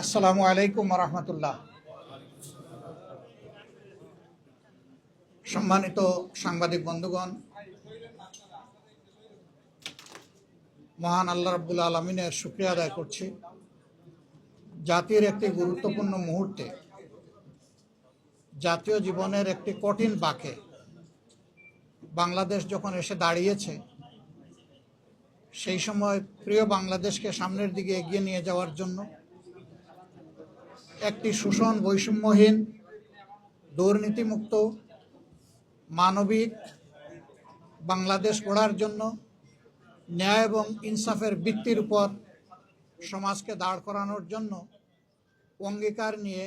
আসসালামু আলাইকুম রহমতুল্লাহ। সম্মানিত সাংবাদিক বন্ধুগণ, মহান আল্লাহ রাব্বুল আলমিনের শুকরিয়া আদায় করছি। জাতির একটি গুরুত্বপূর্ণ মুহূর্তে, জাতীয় জীবনের একটি কঠিন বাঁকে বাংলাদেশ যখন এসে দাঁড়িয়েছে, সেই সময় প্রিয় বাংলাদেশকে সামনের দিকে এগিয়ে নিয়ে যাওয়ার জন্য একটি শোষণ বৈষম্যহীন, দুর্নীতিমুক্ত, মানবিক বাংলাদেশ গড়ার জন্য ন্যায় এবং ইনসাফের ভিত্তির উপর সমাজকে দাঁড় করানোর জন্য অঙ্গীকার নিয়ে,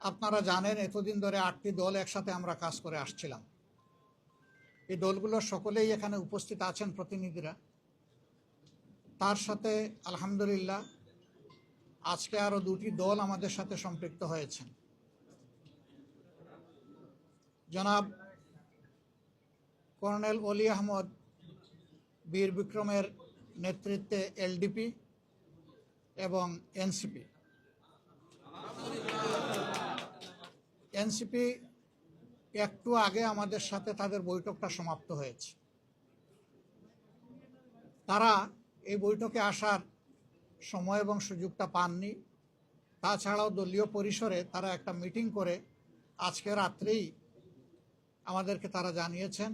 আপনারা জানেন এতদিন ধরে 8টি দল একসাথে আমরা কাজ করে আসছিলাম। এই দলগুলো সকলেই এখানে উপস্থিত আছেন প্রতিনিধিরা। তার সাথে আলহামদুলিল্লাহ আজকে আরও 2টি দল আমাদের সাথে সম্পৃক্ত হয়েছেন। জনাব কর্নেল অলি আহমদ বীর বিক্রমের নেতৃত্বে এলডিপি এবং এনসিপি একটু আগে আমাদের সাথে তাদের বৈঠকটা সমাপ্ত হয়েছে। তারা এই বৈঠকে আসার সময় এবং সুযোগটা পাননি। তাছাড়াও দলীয় পরিসরে তারা একটা মিটিং করে আজকে রাত্রেই আমাদেরকে তারা জানিয়েছেন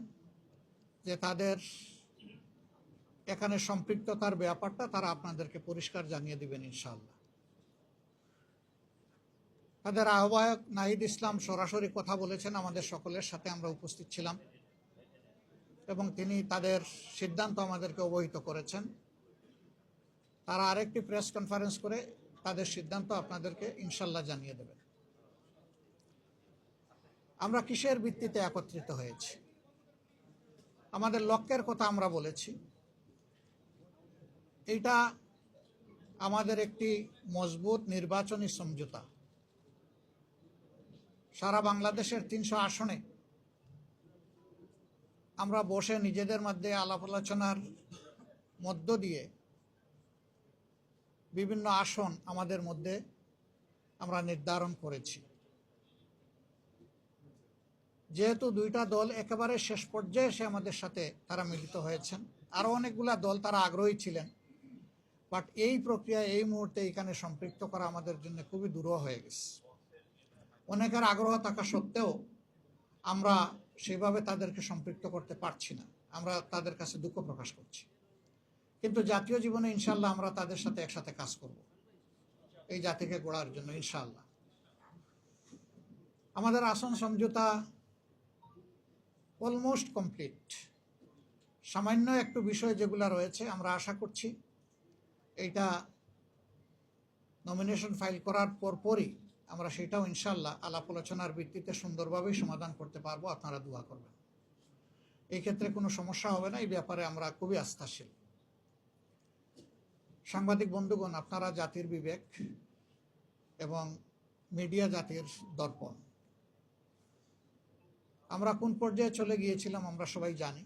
যে তাদের এখানে সম্পৃক্ততার ব্যাপারটা তারা আপনাদেরকে পরিষ্কার জানিয়ে দিবেন ইনশাআল্লাহ। তাদের আহ্বায়ক নাহিদ ইসলাম সরাসরি কথা বলেছেন আমাদের সকলের সাথে, আমরা উপস্থিত ছিলাম এবং তিনি তাদের সিদ্ধান্ত আমাদেরকে অবহিত করেছেন। তারা আরেকটি প্রেস কনফারেন্স করে তাদের সিদ্ধান্ত আপনাদেরকে ইনশাআল্লাহ জানিয়ে দেবেন। আমরা কিসের ভিত্তিতে একত্রিত হয়েছি? আমাদের লক্ষ্যের কথা আমরা বলেছি। এটা আমাদের একটি মজবুত নির্বাচনী সমঝোতা। সারা বাংলাদেশের 300 আসনে আমরা বসে নিজেদের মধ্যে আলাপ আলোচনার মধ্য দিয়ে বিভিন্ন আসন আমাদের মধ্যে আমরা নির্ধারণ করেছি। যেহেতু 2টা দল একেবারে শেষ পর্যায়ে এসে আমাদের সাথে তারা মিলিত হয়েছেন, আরও অনেকগুলা দল তারা আগ্রহী ছিলেন, বাট এই প্রক্রিয়া এই মুহূর্তে এখানে সম্পৃক্ত করা আমাদের জন্য খুবই দুরূহ হয়ে গেছে। অনেকের আগ্রহ থাকা সত্ত্বেও আমরা সেভাবে তাদেরকে সম্পৃক্ত করতে পারছি না। আমরা তাদের কাছে দুঃখ প্রকাশ করছি, কিন্তু জাতীয় জীবনে ইনশাআল্লাহ আমরা তাদের সাথে একসাথে কাজ করব এই জাতিকে গড়ার জন্য ইনশাআল্লাহ। আমাদের আসন সমঝোতা অলমোস্ট কমপ্লিট। সামান্য একটু বিষয় যেগুলো রয়েছে, আমরা আশা করছি এইটা নমিনেশন ফাইল করার পরপরই আমরা সেটাও ইনশাআল্লাহ আলাপ আলোচনার ভিত্তিতে সুন্দরভাবেই সমাধান করতে পারবো। আপনারা দোয়া করবেন, এই ক্ষেত্রে কোনো সমস্যা হবে না। এই ব্যাপারে আমরা খুবই আস্থাশীল। সাংবাদিক বন্ধুগণ, আপনারা জাতির বিবেক এবং মিডিয়া জাতির দর্পণ। আমরা কোন পর্যায়ে চলে গিয়েছিলাম আমরা সবাই জানি।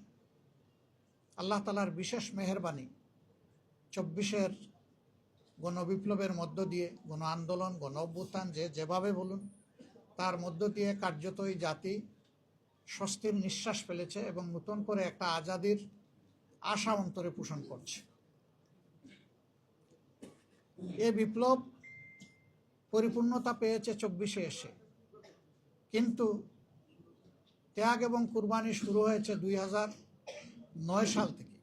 আল্লাহ তাআলার বিশেষ মেহেরবানি 24-এর গণবিপ্লবের মধ্য দিয়ে, গণ আন্দোলন, গণ অভ্যুত্থান, যেভাবে বলুন, তার মধ্য দিয়ে কার্যত এই জাতি স্বস্তির নিঃশ্বাস ফেলেছে এবং নতুন করে একটা আজাদির আশা অন্তরে পোষণ করছে। এই বিপ্লব পরিপূর্ণতা পেয়েছে 24-এ এসে, কিন্তু ত্যাগ এবং কুরবানি শুরু হয়েছে 2009 সাল থেকে।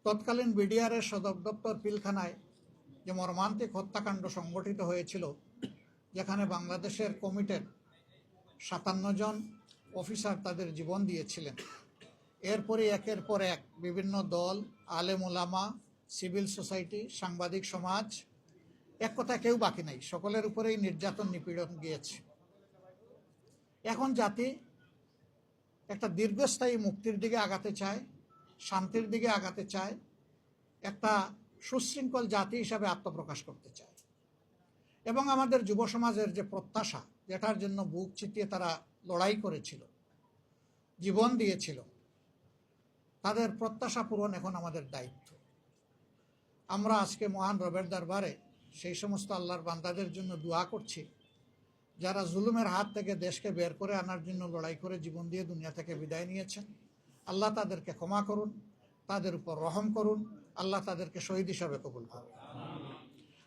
তৎকালীন বিডিআরের সদর দপ্তর পিলখানায় যে মর্মান্তিক হত্যাকাণ্ড সংগঠিত হয়েছিল, যেখানে বাংলাদেশের কমিটেড 57 জন অফিসার তাদের জীবন দিয়েছিলেন। এরপরই একের পর এক বিভিন্ন দল, আলেম ওলামা, সিভিল সোসাইটি, সাংবাদিক সমাজ, এক কথা কেউ বাকি নাই, সকলের উপরেই নির্যাতন নিপীড়ন গিয়েছে। এখন জাতি একটা দীর্ঘস্থায়ী মুক্তির দিকে আগাতে চায়, শান্তির দিকে আগাতে চায়, একটা সুশৃঙ্খল জাতি হিসাবে আত্মপ্রকাশ করতে চায়। এবং আমাদের যুব সমাজের যে প্রত্যাশা, যেটার জন্য বুক চিতিয়ে তারা লড়াই করেছিল, জীবন দিয়েছিল, তাদের প্রত্যাশা পূরণ এখন আমাদের দায়িত্ব। আমরা আজকে মহান রবের দরবারে সেই সমস্ত আল্লাহর বান্দাদের জন্য দোয়া করছি যারা জুলুমের হাত থেকে দেশকে বের করে আনার জন্য লড়াই করে জীবন দিয়ে দুনিয়া থেকে বিদায় নিয়েছেন। আল্লাহ তাদেরকে ক্ষমা করুন, তাদের উপর রহম করুন, আল্লাহ তাদেরকে শহীদ হিসাবে কবুল করুন।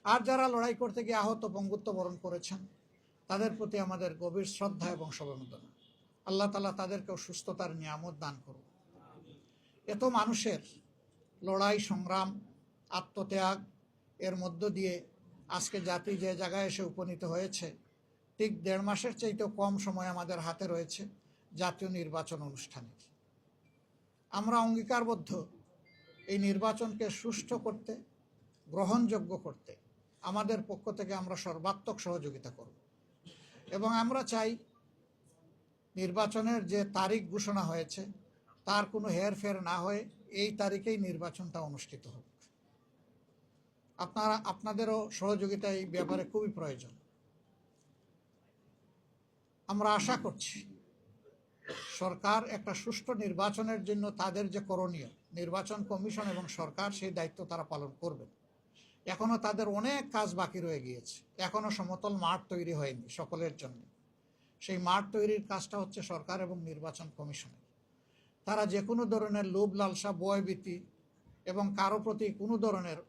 আর যারা লড়াই করতে গিয়ে আহত পঙ্গুত্ব বরণ করেছেন তাদের প্রতি আমাদের গভীর শ্রদ্ধা এবং সমবেদনা। আল্লাহ তাআলা তাদেরকেও সুস্থতার নিয়ামত দান করুন। এত মানুষের লড়াই সংগ্রাম আত্মত্যাগ এর মধ্য দিয়ে আজকে জাতি যে জায়গায় এসে উপনীত হয়েছে, ঠিক 1.5 মাসের চাইতেও কম সময় আমাদের হাতে রয়েছে জাতীয় নির্বাচন অনুষ্ঠানের। আমরা অঙ্গীকারবদ্ধ এই নির্বাচনকে সুষ্ঠু করতে, গ্রহণযোগ্য করতে আমাদের পক্ষ থেকে আমরা সর্বাত্মক সহযোগিতা করব এবং আমরা চাই নির্বাচনের যে তারিখ ঘোষণা হয়েছে তার কোনো হেরফের না হয়ে এই তারিখেই নির্বাচনটা অনুষ্ঠিত হোক। আপনাদেরও সহযোগিতা এই ব্যাপারে খুবই প্রয়োজন। আমরা আশা করছি সরকার একটা সুষ্ঠু নির্বাচনের জন্য তাদের যে করণীয়, নির্বাচন কমিশন এবং সরকার সেই দায়িত্ব তারা পালন করবেন। এখনও তাদের অনেক কাজ বাকি রয়ে গিয়েছে, এখনও সমতল মাঠ তৈরি হয়নি সকলের জন্য। সেই মাঠ তৈরির কাজটা হচ্ছে সরকার এবং নির্বাচন কমিশনের। তারা যে কোনো ধরনের লোভ লালসা ভয়ভীতি এবং কারো প্রতি কোনো ধরনের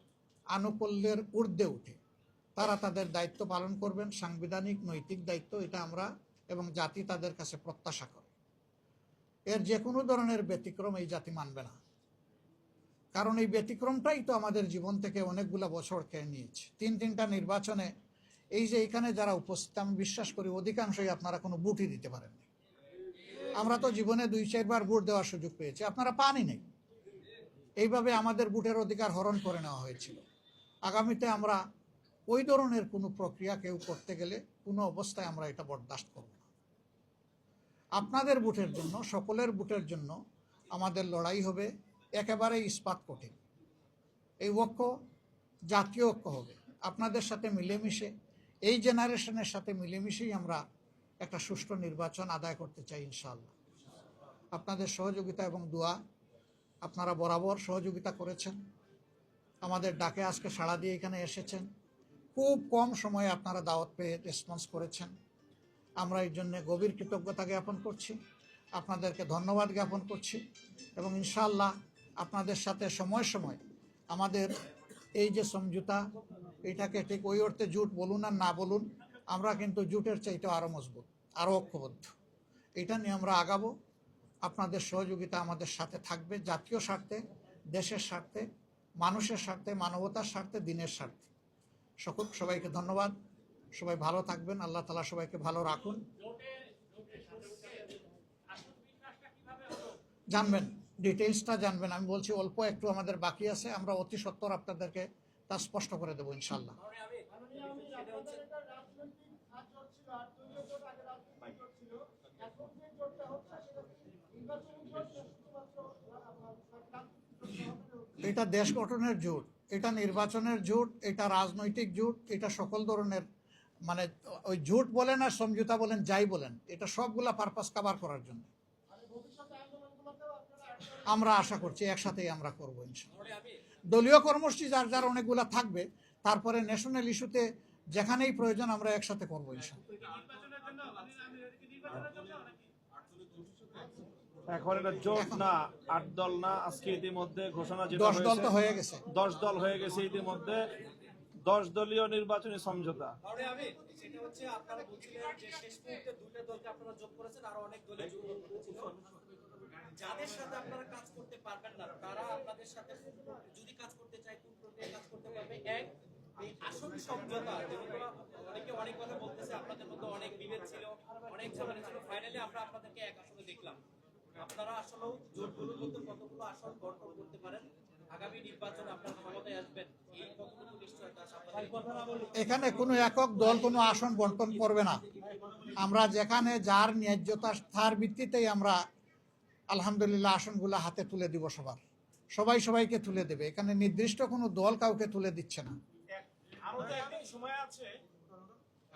আনুকূল্যের ঊর্ধ্বে উঠে তারা তাদের দায়িত্ব পালন করবেন। সাংবিধানিক নৈতিক দায়িত্ব এটা আমরা এবং জাতি তাদের কাছে প্রত্যাশা করে। এর যে কোনো ধরনের ব্যতিক্রম এই জাতি মানবে না, কারণ এই ব্যতিক্রমটাই তো আমাদের জীবন থেকে অনেকগুলো বছর খেয়ে নিয়েছে। 3টা নির্বাচনে এই যে এখানে যারা উপস্থিত, আমি বিশ্বাস করি অধিকাংশই আপনারা কোনো ভোটই দিতে পারেননি। আমরা তো জীবনে 2-4 বার ভোট দেওয়ার সুযোগ পেয়েছি, আপনারা পানই নেই। এইভাবে আমাদের ভোটের অধিকার হরণ করে নেওয়া হয়েছিল। আগামীতে আমরা ওই ধরনের কোনো প্রক্রিয়া কেউ করতে গেলে কোনো অবস্থায় আমরা এটা বরদাস্ত করব না। আপনাদের ভোটের জন্য, সকলের ভোটের জন্য আমাদের লড়াই হবে একেবারেই ইস্পাত কঠিন। এই ঐক্য জাতীয় ঐক্য হবে। আপনাদের সাথে মিলেমিশে, এই জেনারেশনের সাথে মিলেমিশেই আমরা একটা সুষ্ঠু নির্বাচন আদায় করতে চাই ইনশাআল্লাহ। আপনাদের সহযোগিতা এবং দোয়া, আপনারা বরাবর সহযোগিতা করেছেন, আমাদের ডাকে আজকে সাড়া দিয়ে এখানে এসেছেন। খুব কম সময়ে আপনারা দাওয়াত পেয়ে রেসপন্স করেছেন। আমরা এই জন্যে গভীর কৃতজ্ঞতা জ্ঞাপন করছি, আপনাদেরকে ধন্যবাদ জ্ঞাপন করছি এবং ইনশাআল্লাহ আপনাদের সাথে সময় সময় আমাদের এই যে সমঝোতা, এটাকে ঠিক ওই অর্থে জোট বলুন আর না বলুন, আমরা কিন্তু জোটের চাইতে আরও মজবুত, আরও ঐক্যবদ্ধ। এটা নিয়ে আমরা আগাবো। আপনাদের সহযোগিতা আমাদের সাথে থাকবে জাতীয় স্বার্থে, দেশের স্বার্থে, মানুষের স্বার্থে, মানবতার স্বার্থে, দিনের স্বার্থে। সবাইকে ধন্যবাদ। সবাই ভালো থাকবেন। আল্লাহ তাআলা সবাইকে ভালো রাখুন। জানবেন, ডিটেইলসটা জানবেন। আমি বলছি অল্প একটু আমাদের বাকি আছে, আমরা অতি সত্বর আপনাদেরকে তা স্পষ্ট করে দেবো ইনশাআল্লাহ। এটা দেশ গঠনের জোট, এটা নির্বাচনের জোট, এটা রাজনৈতিক জোট, এটা সকল ধরনের, মানে ওই জোট বলেন আর সমঝোতা বলেন, যাই বলেন, এটা সবগুলা পারপাস কভার করার জন্য আমরা আশা করছি একসাথেই আমরা করবো ইনশাআল্লাহ। দলীয় কর্মসূচি যার যার অনেকগুলা থাকবে, তারপরে ন্যাশনাল ইস্যুতে যেখানেই প্রয়োজন আমরা একসাথে করবো ইনশাআল্লাহ। এখন এটা জোট না 8 দল না, আজকে ইতিমধ্যে ঘোষণা যেটা 10 দল তো হয়ে গেছে, 10 দল হয়ে গেছে ইতিমধ্যে। 10 দলীয় নির্বাচনী সমঝোতা। সেটা হচ্ছে আপনারা বলছিলেন যে শেষ মুহূর্তে 2টা দলকে আপনারা যোগ করেছেন, আর অনেক দলে যোগ করেছিল। যাদের সাথে আপনারা কাজ করতে পারবেন না, তারা আপনাদের সাথে যদি কাজ করতে চায় কোন প্রক্রিয়ায় কাজ করতে পারবে? এক, এই আসন সমঝোতা, যেগুলো অনেকে অনেক কথা বলতেছে, আপনাদের মধ্যে অনেক বিভেদ ছিল, অনেক ঝামেলা ছিল, ফাইনালি আমরা আপনাদেরকে এক আসনে দেখলাম। আপনারা আসলে জোটগুলোর মধ্যে কতগুলো আসন বন্টন করতে পারেন? আগামী নির্বাচনে আপনারা ক্ষমতায় আসবেন, এই কতটুকু নিশ্চয়তা আছে? এখানে কোনো একক দল কোনো আসন বন্টন করবে না। আমরা যেখানে যার ন্যায্যতা তার ভিত্তিতেই আমরা আলহামদুলিল্লাহ আসনগুলো হাতে তুলে দিব। সবাই সবাইকে তুলে দেবে। এখানে নির্দিষ্ট কোনো দল কাউকে তুলে দিচ্ছে না। আরো তো একটা সময় আছে,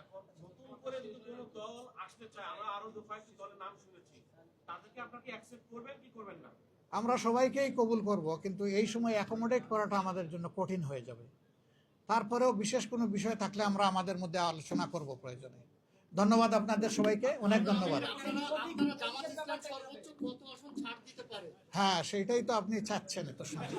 এখন নতুন করে যদি কোনো দল আসতে চায়, আমরা আরো কয়েকটি দলের নাম শুনেছি, তাদেরকে আপনারা কি অ্যাকসেপ্ট করবেন কি করবেন না? আমরা সবাইকেই কবুল করব, কিন্তু এই সময় অ্যাকোমোডেট করাটা আমাদের জন্য কঠিন হয়ে যাবে। তারপরেও বিশেষ কোনো বিষয় থাকলে আমরা আমাদের মধ্যে আলোচনা করব প্রয়োজনে। ধন্যবাদ আপনাদের সবাইকে, অনেক ধন্যবাদ। আপনারা জামাত ইসলাম সর্বোচ্চ কত আসন ছাড় দিতে পারে? হ্যাঁ, সেইটাই তো আপনি চাচ্ছেন এত সময়।